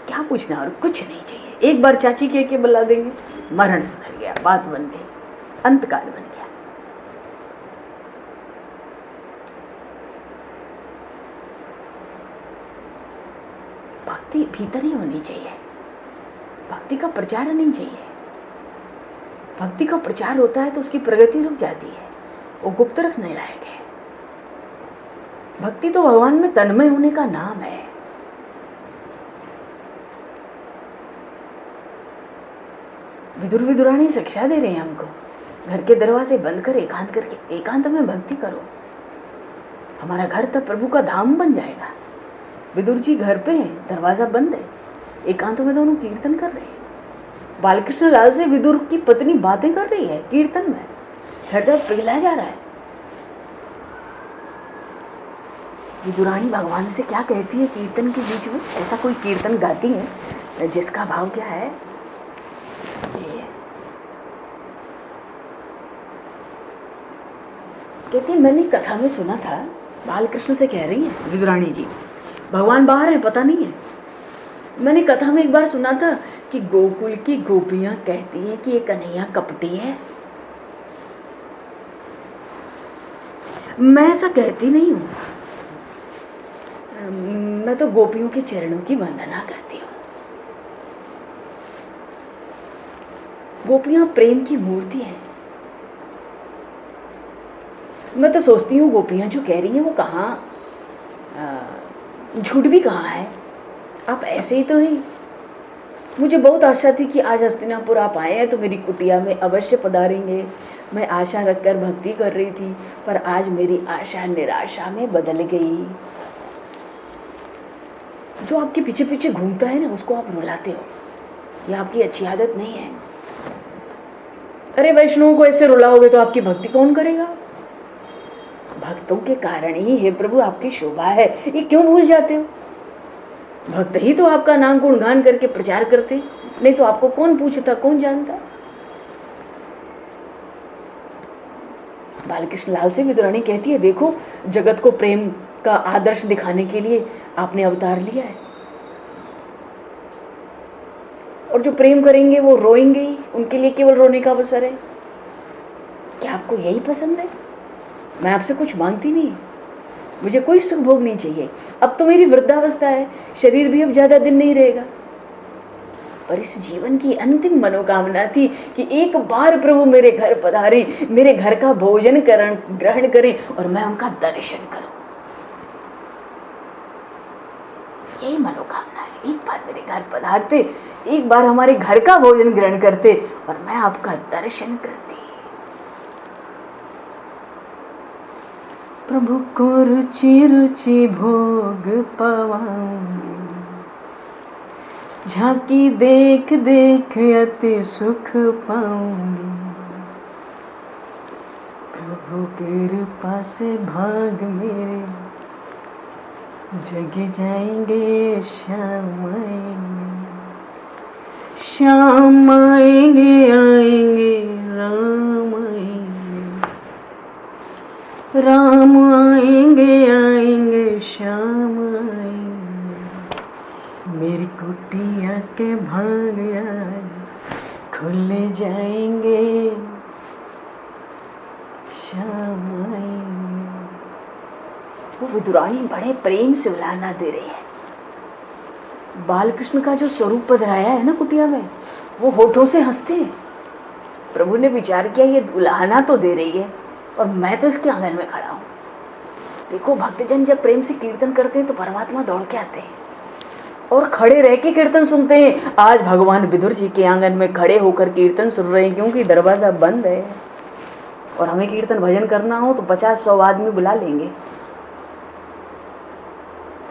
क्या पूछना, और कुछ नहीं चाहिए। एक बार चाची कह के बुला देंगे, मरण सुधर गया, बात बन गई, अंतकाल बन गया। भक्ति भीतर ही होनी चाहिए, भक्ति का प्रचार नहीं चाहिए। भक्ति का प्रचार होता है तो उसकी प्रगति रुक जाती है, वो गुप्त रखने लायक है। भक्ति तो भगवान में तन्मय होने का नाम है। विदुर विदुरानी शिक्षा दे रहे हैं हमको, घर के दरवाजे बंद कर एकांत करके एकांत में भक्ति करो, हमारा घर तब प्रभु का धाम बन जाएगा। विदुर जी घर पे हैं, दरवाजा बंद है, एकांत में दोनों कीर्तन कर रहे हैं। बालकृष्ण लाल से विदुर की पत्नी बातें कर रही है कीर्तन में, हृदय पिघला जा रहा है। विदुरानी भगवान से क्या कहती है कीर्तन के बीच में? ऐसा कोई कीर्तन गाती है जिसका भाव क्या है? कहती है, मैंने कथा में सुना था, बालकृष्ण से कह रही है विदुरानी जी, भगवान बाहर है पता नहीं है, मैंने कथा में एक बार सुना था कि गोकुल की गोपियां कहती हैं कि ये कन्हैया कपटी है। मैं ऐसा कहती नहीं हूँ, मैं तो गोपियों के चरणों की वंदना करती हूँ। गोपियां प्रेम की मूर्ति है। मैं तो सोचती हूँ गोपियां जो कह रही हैं वो कहाँ, झूठ भी कहाँ है। आप ऐसे ही तो हैं। मुझे बहुत आशा थी कि आज हस्तिनापुर आप आए हैं तो मेरी कुटिया में अवश्य पधारेंगे। मैं आशा रखकर भक्ति कर रही थी, पर आज मेरी आशा निराशा में बदल गई। जो आपके पीछे पीछे घूमता है ना, उसको आप रुलाते हो, यह आपकी अच्छी आदत नहीं है। अरे वैष्णवों को ऐसे रुलाओगे तो आपकी भक्ति कौन करेगा? भक्तों के कारण ही हे प्रभु आपकी शोभा है, ये क्यों भूल जाते हो? भक्त ही तो आपका नाम गुणगान करके प्रचार करते, नहीं तो आपको कौन पूछता, कौन जानता। बालकृष्ण लाल से विदुरानी कहती है, देखो जगत को प्रेम का आदर्श दिखाने के लिए आपने अवतार लिया है, और जो प्रेम करेंगे वो रोएंगे ही, उनके लिए केवल रोने का अवसर है। क्या आपको यही पसंद है? मैं आपसे कुछ मांगती नहीं, मुझे कोई सुख भोग नहीं चाहिए, अब तो मेरी वृद्धावस्था है, शरीर भी अब ज्यादा दिन नहीं रहेगा। पर इस जीवन की अंतिम मनोकामना थी कि एक बार प्रभु मेरे घर पधारे, मेरे घर का भोजन ग्रहण करें और मैं उनका दर्शन करूं। यही मनोकामना है, एक बार मेरे घर पधारते, एक बार हमारे घर का भोजन ग्रहण करते और मैं आपका दर्शन करती। प्रभु को रुचि रुचि भोग पावाऊंगी, झांकी देख देख अति सुख पाऊंगी। प्रभु कृपा से भाग मेरे जग जाएंगे, श्याम आएंगे, श्याम आएंगे, आएंगे राम आएंगे, राम आएंगे, आएंगे श्याम आएंगे। मेरी कुटिया के भाग आज खुले जाएंगे, श्याम आएंगे। वो विदुरानी बड़े प्रेम से उलाहना दे रही है। बालकृष्ण का जो स्वरूप पधराया है ना कुटिया में, वो होठों से हंसते हैं। प्रभु ने विचार किया ये उलाहना तो दे रही है और मैं तो इसके आंगन में खड़ा हूँ। देखो भक्तजन जब प्रेम से कीर्तन करते हैं तो परमात्मा दौड़ के आते हैं और खड़े रह के कीर्तन सुनते हैं। आज भगवान विदुर जी के आंगन में खड़े होकर कीर्तन सुन रहे हैं क्योंकि दरवाजा बंद है और हमें कीर्तन भजन करना हो तो 50-100 आदमी बुला लेंगे।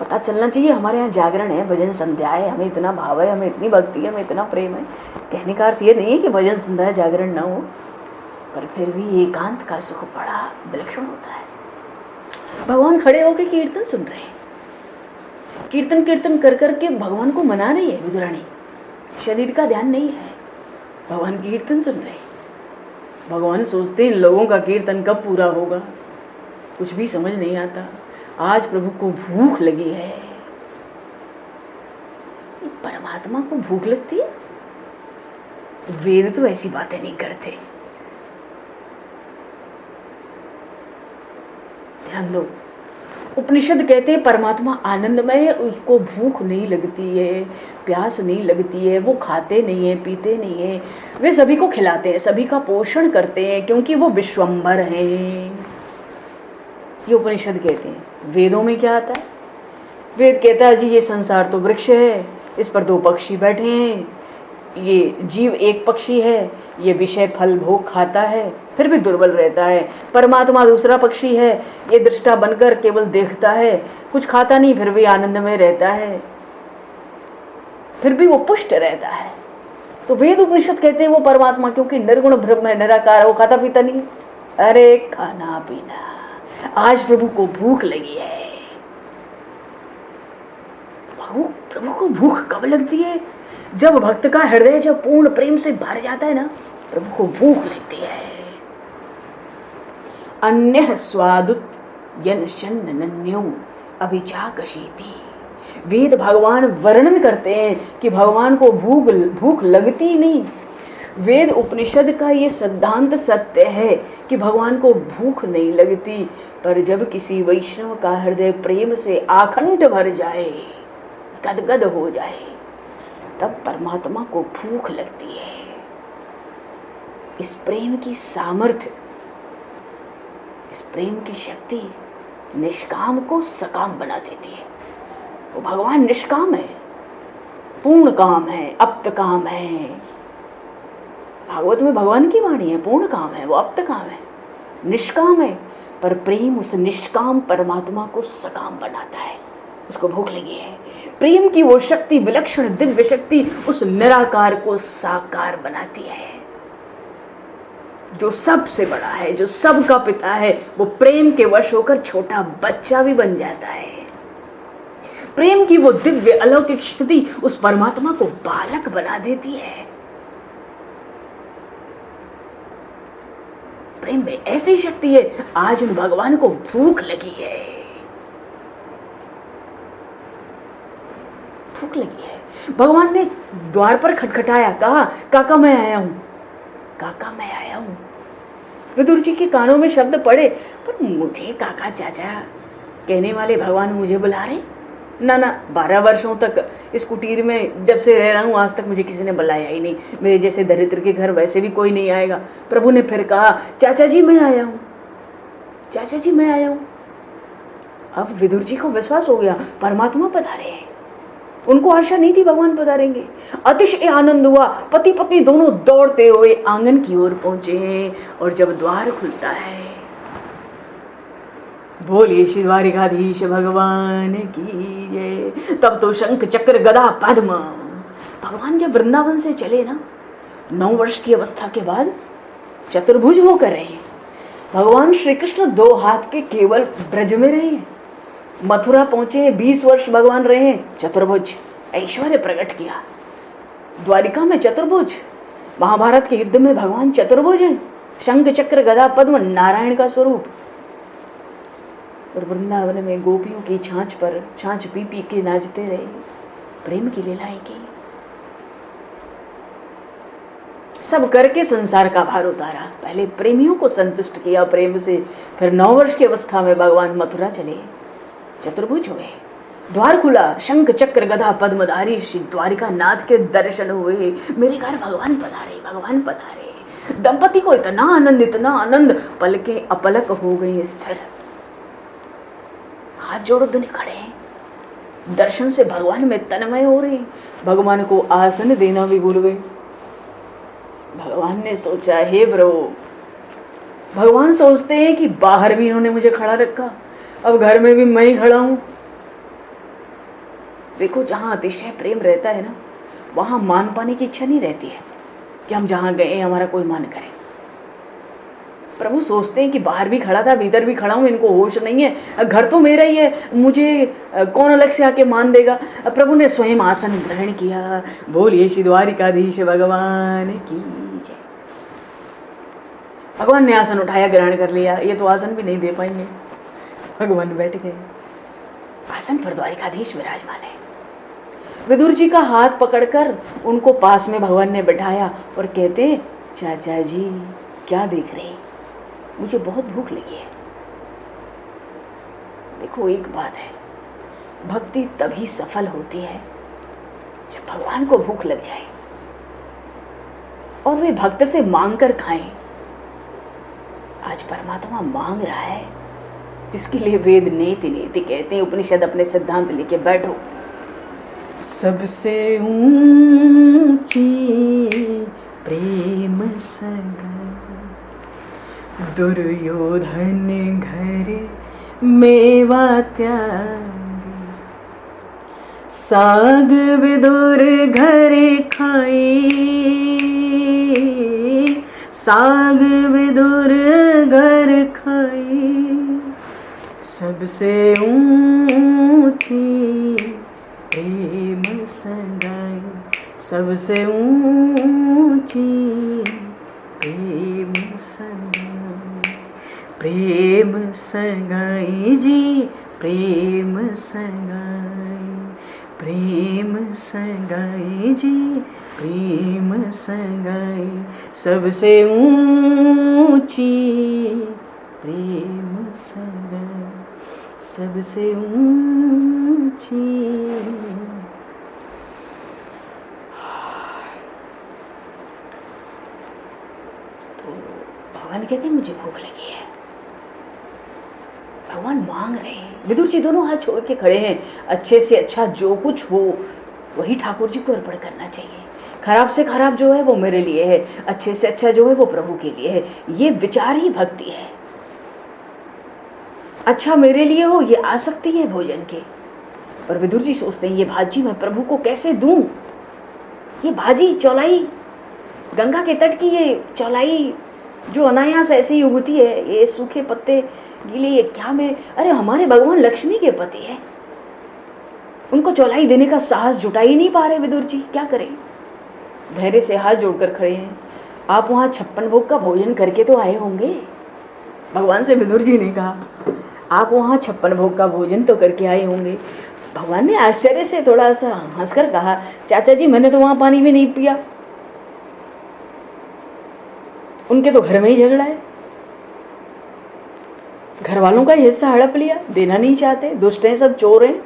पता चलना चाहिए हमारे यहाँ जागरण है, भजन संध्या है, हमें इतना भाव है, हमें इतनी भक्ति है, हमें इतना प्रेम है। कहने का अर्थ ये नहीं है कि भजन संध्या जागरण ना हो, पर फिर भी एकांत का सुख बड़ा विलक्षण होता है। भगवान खड़े होकर कीर्तन सुन रहे हैं, कीर्तन कर करके भगवान को मना रही है विदुरानी, शरीर का ध्यान नहीं है, भगवान कीर्तन सुन रहे हैं। भगवान सोचते हैं लोगों का कीर्तन कब पूरा होगा, कुछ भी समझ नहीं आता। आज प्रभु को भूख लगी है। परमात्मा को भूख लगती है? वेद तो ऐसी बातें नहीं करते। ध्यान दो, उपनिषद कहते हैं परमात्मा आनंदमय है, उसको भूख नहीं लगती है, प्यास नहीं लगती है, वो खाते नहीं है, पीते नहीं है, वे सभी को खिलाते हैं, सभी का पोषण करते हैं क्योंकि वो विश्वंभर हैं। ये उपनिषद कहते हैं। वेदों में क्या आता है? वेद कहता है जी ये संसार तो वृक्ष है, इस पर 2 पक्षी बैठे हैं, ये जीव एक पक्षी है, ये विषय फल भोग खाता है फिर भी दुर्बल रहता है। परमात्मा दूसरा पक्षी है, ये दृष्टा बनकर केवल देखता है, कुछ खाता नहीं फिर भी आनंद में रहता है, फिर भी वो पुष्ट रहता है। तो वेद उपनिषद कहते हैं वो परमात्मा क्योंकि निर्गुण ब्रह्म है, निराकार, वो खाता पीता नहीं। अरे खाना पीना, आज प्रभु को भूख लगी है। प्रभु को भूख कब लगती है? जब भक्त का हृदय जब पूर्ण प्रेम से भर जाता है ना, प्रभु को भूख लगती है। अन्य स्वादुत यन्यो अभिचाकशीति। वेद भगवान वर्णन करते हैं कि भगवान को भूख लगती नहीं। वेद उपनिषद का ये सिद्धांत सत्य है कि भगवान को भूख नहीं लगती, पर जब किसी वैष्णव का हृदय प्रेम से आखंड भर जाए, गदगद हो जाए, तब परमात्मा को भूख लगती है। इस प्रेम की सामर्थ्य, इस प्रेम की शक्ति निष्काम को सकाम बना देती है। वो भगवान निष्काम है, पूर्ण काम है, अप्त काम है। भागवत में भगवान की वाणी है, पूर्ण काम है, वो अप्त काम है, निष्काम है, पर प्रेम उस निष्काम परमात्मा को सकाम बनाता है। उसको भूख लगी है। प्रेम की वो शक्ति, विलक्षण दिव्य शक्ति उस निराकार को साकार बनाती है। जो सबसे बड़ा है, जो सबका पिता है, वो प्रेम के वश होकर छोटा बच्चा भी बन जाता है। प्रेम की वो दिव्य अलौकिक शक्ति उस परमात्मा को बालक बना देती है। प्रेम में ऐसी शक्ति है, आज उन भगवान को भूख लगी है, भूख लगी है। भगवान ने द्वार पर खटखटाया, कहा काका मैं आया हूं, काका मैं आया हूं। विदुर जी के कानों में शब्द पड़े, पर मुझे काका चाचा कहने वाले भगवान मुझे बुला रहे? ना ना, 12 वर्षों तक इस कुटीर में जब से रह रहा हूँ आज तक मुझे किसी ने बुलाया ही नहीं। मेरे जैसे दरिद्र के घर वैसे भी कोई नहीं आएगा। प्रभु ने फिर कहा, चाचा जी मैं आया हूँ, चाचा जी मैं आया हूँ। अब विदुर जी को विश्वास हो गया परमात्मा पधारे हैं। उनको आशा नहीं थी भगवान पधारेंगे। अतिशय आनंद हुआ। पति पत्नी दोनों दौड़ते हुए आंगन की ओर पहुंचे और जब द्वार खुलता है, बोलिए श्री द्वारिकाधीश भगवान की जय। तब तो शंख चक्र गदा पद्म। भगवान जब वृंदावन से चले ना, 9 वर्ष की अवस्था के बाद चतुर्भुज होकर रहे। भगवान श्री कृष्ण 2 हाथ के केवल ब्रज में रहे। मथुरा पहुंचे, 20 वर्ष भगवान रहे चतुर्भुज, ऐश्वर्य प्रकट किया। द्वारिका में चतुर्भुज, महाभारत के युद्ध में भगवान चतुर्भुज हैं। शंख चक्र गदा पद्म नारायण का स्वरूप। और वृंदावन में गोपियों की छाछ पर छाछ पी पी के नाचते रहे, प्रेम की लीलाएं की। सब करके संसार का भार उतारा। पहले प्रेमियों को संतुष्ट किया प्रेम से, फिर 9 वर्ष की अवस्था में भगवान मथुरा चले, चतुर्भुज हुए। द्वार खुला, शंख चक्र गदा पद्मधारी श्री द्वारिका नाथ के दर्शन हुए। मेरे घर भगवान पधारे, भगवान पधारे। दंपति को इतना आनंद, पलकें अपलक हो गई स्थिर। हाथ जोड़ो दुने खड़े, दर्शन से भगवान में तन्मय हो रहे। भगवान को आसन देना भी भूल गए। भगवान ने सोचा, हे प्रभु, भगवान सोचते हैं कि बाहर भी इन्होंने मुझे खड़ा रखा, अब घर में भी मैं ही खड़ा हूं। देखो, जहां अतिशय प्रेम रहता है ना, वहां मान पाने की इच्छा नहीं रहती है कि हम जहां गए हमारा कोई मान करे। प्रभु सोचते हैं कि बाहर भी खड़ा था, भीतर भी खड़ा हूं, इनको होश नहीं है, घर तो मेरा ही है, मुझे कौन अलग से आके मान देगा। प्रभु ने स्वयं आसन ग्रहण किया। बोलिए श्री द्वारिकाधीश भगवान की जय। भगवान ने आसन उठाया, ग्रहण कर लिया। ये तो आसन भी नहीं दे पाएंगे। भगवान बैठ गए आसन पर। द्वारिकाधीश विराजमान है। विदुर जी का हाथ पकड़कर उनको पास में भगवान ने बैठाया और कहते, चाचा जी क्या देख रहे हैं, मुझे बहुत भूख लगी है। देखो, एक बात है, भक्ति तभी सफल होती है जब भगवान को भूख लग जाए और वे भक्त से मांग कर खाएं। आज परमात्मा मांग रहा है, जिसके लिए वेद नेति नेति कहते हैं, उपनिषद अपने सिद्धांत लेके बैठो। सबसे ऊंची प्रेम संग दुर्योधन घर मेवा त्यागी, साग विदुर घर खाई, साग विदुर घर खाई। सबसे ऊंची प्रेम सगाई, सबसे ऊंची प्रेम सगाई, प्रेम सगाई जी, प्रेम सगाई, प्रेम सगाई जी, प्रेम सगाई। सबसे ऊंची प्रेम सगाई, सबसे ऊंची। तो भगवान कहते हैं मुझे भूख लगी है। भगवान मांग रहे हैं। विदुर जी दोनों हाथ छोड़ के खड़े हैं। अच्छे से अच्छा जो कुछ हो वही ठाकुर जी को अर्पण करना चाहिए। खराब से खराब जो है वो मेरे लिए है, अच्छे से अच्छा जो है वो प्रभु के लिए है। ये विचार ही भक्ति है। अच्छा मेरे लिए हो, ये आसक्ति है भोजन के। पर विदुर जी सोचते हैं, ये भाजी मैं प्रभु को कैसे दूं? ये भाजी चौलाई, गंगा के तट की ये चौलाई जो अनायास ऐसे ही उगती है, ये सूखे पत्ते गीले, ये क्या मेरे, अरे हमारे भगवान लक्ष्मी के पति है, उनको चौलाई देने का साहस जुटा ही नहीं पा रहे विदुर जी। क्या करें? धैर्य से हाथ जोड़कर खड़े हैं। आप वहाँ 56 भोग का भोजन करके तो आए होंगे। भगवान से विदुर जी ने कहा, आप वहाँ 56 भोग का भोजन तो करके आए होंगे। भगवान ने आश्चर्य से थोड़ा सा हंसकर कहा, चाचा जी मैंने तो वहाँ पानी भी नहीं पिया, उनके तो घर में ही झगड़ा है। घर वालों का हिस्सा हड़प लिया, देना नहीं चाहते, दुष्ट हैं सब, चोर हैं।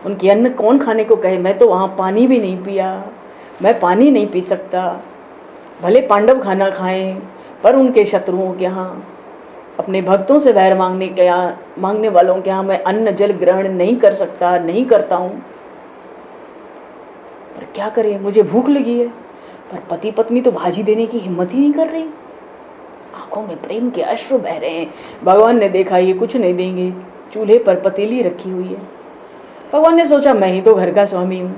उनकी अन्न कौन खाने को कहे? मैं तो वहाँ पानी भी नहीं पिया, मैं पानी नहीं पी सकता। भले पांडव खाना खाएं, पर उनके शत्रुओं के यहाँ, अपने भक्तों से वैर मांगने वालों के यहाँ मैं अन्न जल ग्रहण नहीं कर सकता, नहीं करता हूँ। पर क्या करें, मुझे भूख लगी है। पर पति पत्नी तो भाजी देने की हिम्मत ही नहीं कर रही। आंखों में प्रेम के अश्रु बह रहे हैं। भगवान ने देखा ये कुछ नहीं देंगे, चूल्हे पर पतीली रखी हुई है। भगवान ने सोचा मैं ही तो घर का स्वामी हूँ,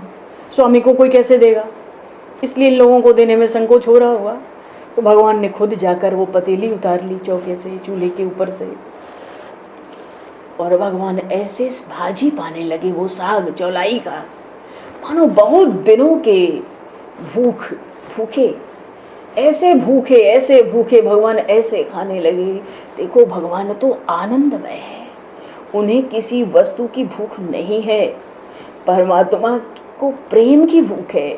स्वामी को कोई कैसे देगा, इसलिए इन लोगों को देने में संकोच हो रहा होगा। तो भगवान ने खुद जाकर वो पतीली उतार ली चौके से, चूल्हे के ऊपर से, और भगवान ऐसे भाजी पाने लगे वो साग चौलाई का, मानो बहुत दिनों के भूखे ऐसे भूखे भगवान ऐसे खाने लगे। देखो भगवान तो आनंदमय है, उन्हें किसी वस्तु की भूख नहीं है, परमात्मा को प्रेम की भूख है।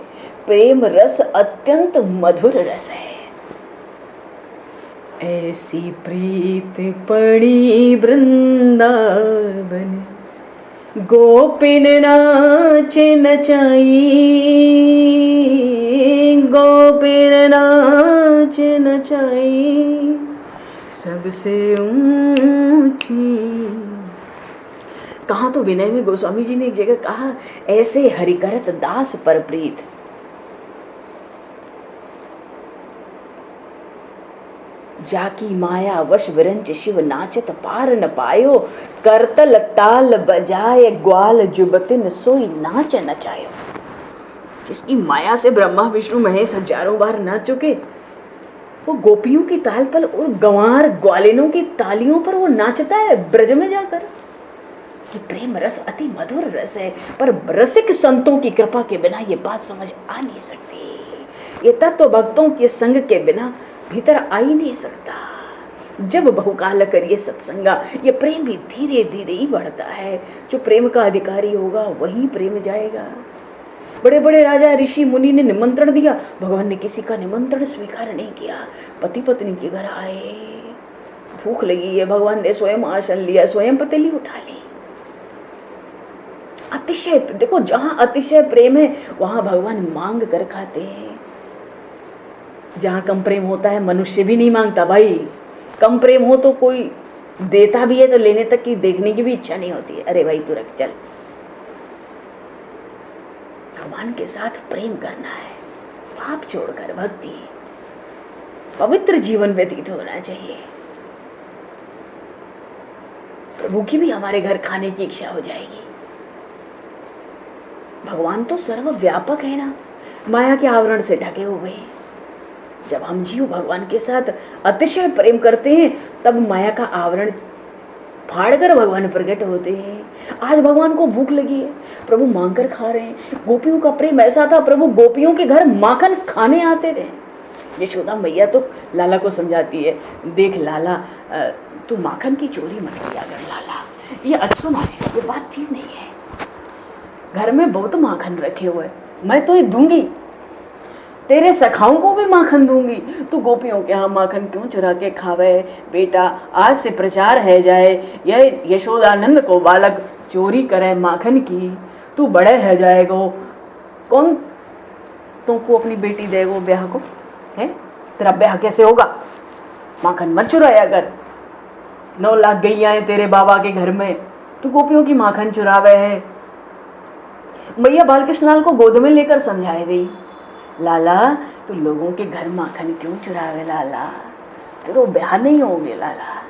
प्रेम रस अत्यंत मधुर रस है। ऐसी प्रीत पड़ी वृंदावन, गोपिन नाचे नचाई, गोपिन नाचे नचाई, सबसे ऊंची। कहा तो विनय में गोस्वामी जी ने एक जगह कहा, ऐसे हरिकरत दास पर प्रीत। जाकी माया वश विरंच शिव नाचत पार न पायो, करतल ताल बजाए ग्वाल जुबतिन सोई नाच नचायो। जिसकी माया से ब्रह्मा विष्णु महेश हजारों बार नाच चुके, वो गोपियों की ताल पर और गंवार ग्वालिनों की तालियों पर वो नाचता है ब्रज में जाकर। ये प्रेम रस अति मधुर रस है, पर रसिक संतों की कृपा के बिना ये बात समझ आ नहीं सकती। ये तत्व भक्तों के संग के बिना भीतर आ ही नहीं सकता। जब बहुकाल करिए सत्संगा, ये प्रेम भी धीरे धीरे ही बढ़ता है। जो प्रेम का अधिकारी होगा वही प्रेम जाएगा। बड़े बड़े राजा ऋषि मुनि ने निमंत्रण दिया, भगवान ने किसी का निमंत्रण स्वीकार नहीं किया। पति पत्नी के घर आए, भूख लगी है, भगवान ने स्वयं आसन लिया, स्वयं पतीली उठा ली। अतिशय, देखो जहां अतिशय प्रेम है वहां भगवान मांग कर खाते हैं। जहां कम प्रेम होता है मनुष्य भी नहीं मांगता भाई। कम प्रेम हो तो कोई देता भी है तो लेने तक की देखने की भी इच्छा नहीं होती है। अरे भाई तू रख, चल। भगवान के साथ प्रेम करना है, पाप छोड़कर भक्ति, पवित्र जीवन व्यतीत होना चाहिए। प्रभु की भी हमारे घर खाने की इच्छा हो जाएगी। भगवान तो सर्वव्यापक है ना, माया के आवरण से ढके हुए। जब हम जीव भगवान के साथ अतिशय प्रेम करते हैं तब माया का आवरण फाड़कर भगवान प्रकट होते हैं। आज भगवान को भूख लगी है, प्रभु मांग कर खा रहे हैं। गोपियों का प्रेम ऐसा था, प्रभु गोपियों के घर माखन खाने आते थे। यशोदा मैया तो लाला को समझाती है, देख लाला तू माखन की चोरी मत किया कर लाला, ये अच्छा मानेगा, ये बात ठीक नहीं है। घर में बहुत माखन रखे हुए, मैं तो ये दूंगी, तेरे सखाओं को भी माखन दूंगी, तू गोपियों के यहाँ माखन क्यों चुरा के खावे। बेटा आज से प्रचार है जाए, यह यशोदानंद को बालक चोरी करे माखन की, तू बड़े है जाएगो, कौन तुमको अपनी बेटी देगो ब्याह को है? तेरा ब्याह कैसे होगा? माखन मत चुराया कर। 9 लाख गैया है तेरे बाबा के घर में, तू गोपियों की माखन चुरावे है। मैया बालकृष्ण लाल को गोद में लेकर समझाए गई, लाला तू लोगों के घर माखन क्यों चुरावे लाला, तेरो ब्याह नहीं होगे लाला,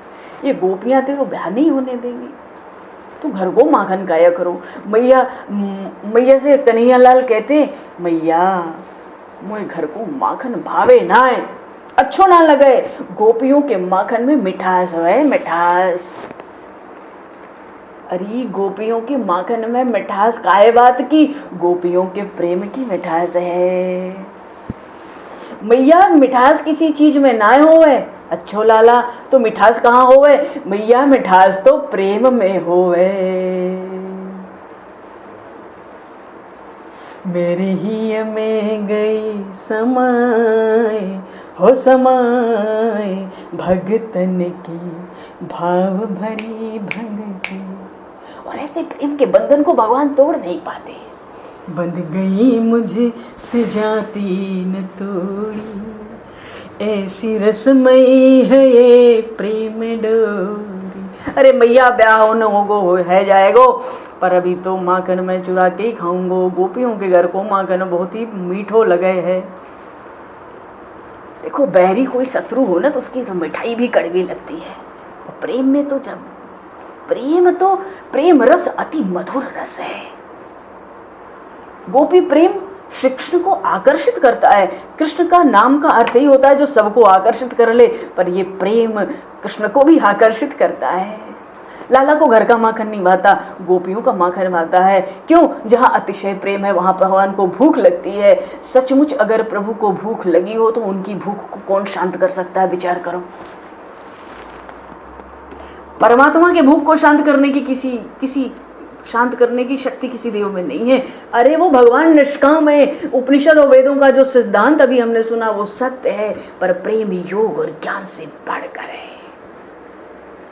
ये गोपियां तेरो ब्याह नहीं होने देंगी, तू घर को माखन खाया करो। मैया से कन्हैया लाल कहते, मैया मोए घर को माखन भावे ना है, अच्छो ना लगे, गोपियों के माखन में मिठास है, मिठास। अरे गोपियों के माखन में मिठास काहे बात की? गोपियों के प्रेम की मिठास है। मैया मिठास किसी चीज में ना होवे, अच्छो लाला तो मिठास कहाँ होवे? मैया मिठास तो प्रेम में होवे। मेरी ही में गई समय, हो समाए भगतन की भाव भरी भगती। और ऐसे प्रेम के बंधन को भगवान तोड़ नहीं पाते। बंध गई मुझे सजाती न तोड़ी, ऐसी रसमयी है ये प्रेम डोरी। अरे मैया ब्याह होने होगो है जाएगो, पर अभी तो माखन में चुरा के ही खाऊंगो। गोपियों के घर को माखन बहुत ही मीठो लगे है। देखो बैरी कोई शत्रु हो ना तो उसकी तो मिठाई भी कड़वी लगती है। और प्रेम में तो जब प्रेम रस अति मधुर रस है। गोपी प्रेम श्री कृष्ण को आकर्षित करता है। कृष्ण का नाम का अर्थ ही होता है जो सबको आकर्षित कर ले, पर ये प्रेम कृष्ण को भी आकर्षित करता है। लाला को घर का माखन नहीं भाता, गोपियों का माखन भाता है। क्यों? जहाँ अतिशय प्रेम है वहाँ भगवान को भूख लगती है। सचमुच अगर प्रभु को भूख लगी हो तो उनकी भूख को कौन शांत कर सकता है? विचार करो। परमात्मा के भूख को शांत करने की किसी शांत करने की शक्ति किसी देव में नहीं है। अरे वो भगवान निष्काम है। उपनिषद और वेदों का जो सिद्धांत अभी हमने सुना वो सत्य है, पर प्रेम योग और ज्ञान से बढ़कर है।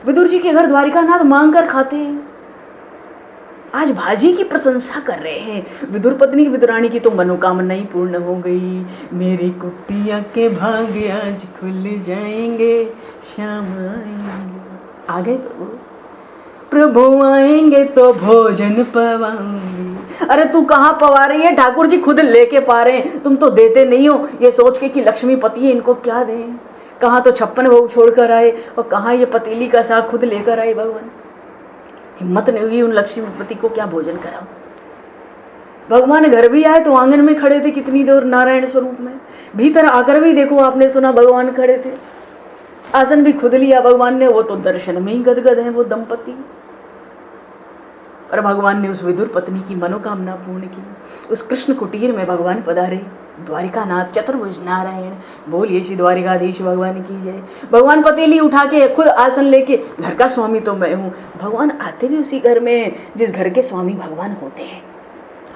विदुर जी के घर द्वारिकानाथ मांग कर खाते हैं। आज भाजी की प्रशंसा कर रहे हैं। विदुर पत्नी विदुरानी की तो मनोकामना ही पूर्ण हो गई। मेरी कुटिया के भाग्य आज खुल जाएंगे, श्याम आएंगे। आ गए प्रभु आएंगे तो भोजन पवाऊंगी। अरे तू कहाँ पवा रही है? ठाकुर जी खुद लेके पा रहे हैं, तुम तो देते नहीं हो। ये सोच के कि लक्ष्मी पति है, इनको क्या दें। कहाँ तो 56 भोग छोड़ कर आए और कहाँ ये पतीली का साग खुद लेकर आए। भगवान हिम्मत नहीं हुई उन लक्ष्मीपति को क्या भोजन कराओ। भगवान घर भी आए तो आंगन में खड़े थे कितनी देर नारायण स्वरूप में। भीतर आकर भी देखो आपने सुना भगवान खड़े थे। आसन भी खुद लिया भगवान ने। वो तो दर्शन में ही गदगद है वो दंपति। पर भगवान ने उस विदुर पत्नी की मनोकामना पूर्ण की। उस कृष्ण कुटीर में भगवान पधारे। द्वारिकानाथ चतुर्भुज नारायण, बोलिए श्री द्वारिकाधीश भगवान की जय। भगवान पतीली उठा के खुद आसन लेके, घर का स्वामी तो मैं हूँ। भगवान आते भी उसी घर में जिस घर के स्वामी भगवान होते हैं।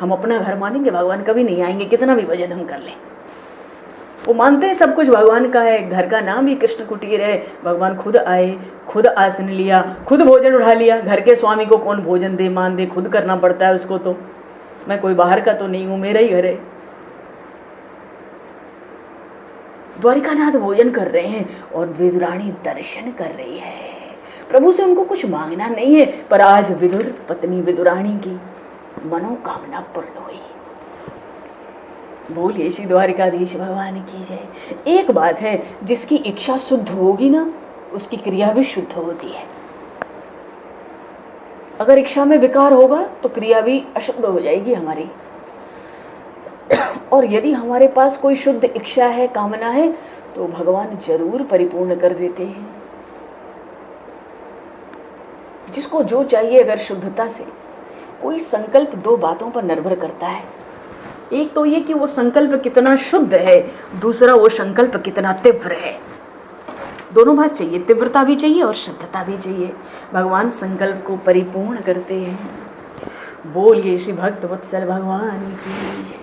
हम अपना घर मानेंगे, भगवान कभी नहीं आएंगे कितना भी भजन हम कर लें। वो मानते हैं सब कुछ भगवान का है। घर का नाम ही कृष्ण कुटीर है। भगवान खुद आए, खुद आसन लिया, खुद भोजन उठा लिया। घर के स्वामी को कौन भोजन दे मान दे, खुद करना पड़ता है उसको। तो मैं कोई बाहर का तो नहीं हूँ, मेरा ही घर है। द्वारिकानाथ भोजन कर रहे हैं और विदुरानी दर्शन कर रही है। प्रभु से उनको कुछ मांगना नहीं है, पर आज विदुर पत्नी विदुरानी की मनोकामना पूर्ण हुई। बोलिए श्री द्वारिकाधीश भगवान की जय। एक बात है, जिसकी इच्छा शुद्ध होगी ना उसकी क्रिया भी शुद्ध होती है। अगर इच्छा में विकार होगा तो क्रिया भी अशुद्ध हो जाएगी हमारी। और यदि हमारे पास कोई शुद्ध इच्छा है, कामना है, तो भगवान जरूर परिपूर्ण कर देते हैं। जिसको जो चाहिए अगर शुद्धता से, कोई संकल्प दो बातों पर निर्भर करता है। एक तो ये कि वो संकल्प कितना शुद्ध है, दूसरा वो संकल्प कितना तीव्र है। दोनों बात चाहिए, तीव्रता भी चाहिए और शुद्धता भी चाहिए। भगवान संकल्प को परिपूर्ण करते हैं। बोलिए श्री भक्त वत्सल भगवान की जय।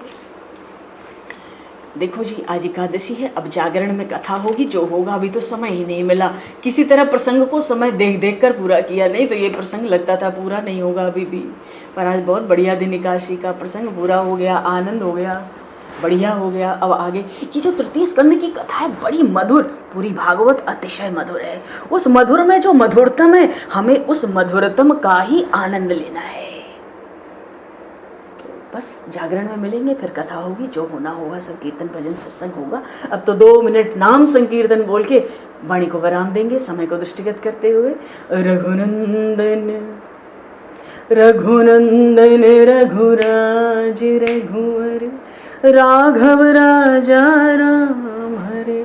देखो जी, आज एकादशी है। अब जागरण में कथा होगी, जो होगा अभी तो समय ही नहीं मिला। किसी तरह प्रसंग को समय देख देख कर पूरा किया, नहीं तो ये प्रसंग लगता था पूरा नहीं होगा अभी भी। पर आज बहुत बढ़िया दिन, एकादशी का प्रसंग पूरा हो गया, आनंद हो गया, बढ़िया हो गया। अब आगे ये जो तृतीय स्कंद की कथा है बड़ी मधुर, पूरी भागवत अतिशय मधुर है। उस मधुर में जो मधुरतम है, हमें उस मधुरतम का ही आनंद लेना है। बस जागरण में मिलेंगे, फिर कथा होगी, जो होना होगा सब कीर्तन भजन सत्संग होगा। अब तो 2 मिनट नाम संकीर्तन बोल के वाणी को विराम देंगे, समय को दृष्टिगत करते हुए। रघुनंदन रघुनंदन रघुराज रघुवर राघव राजा राम हरे।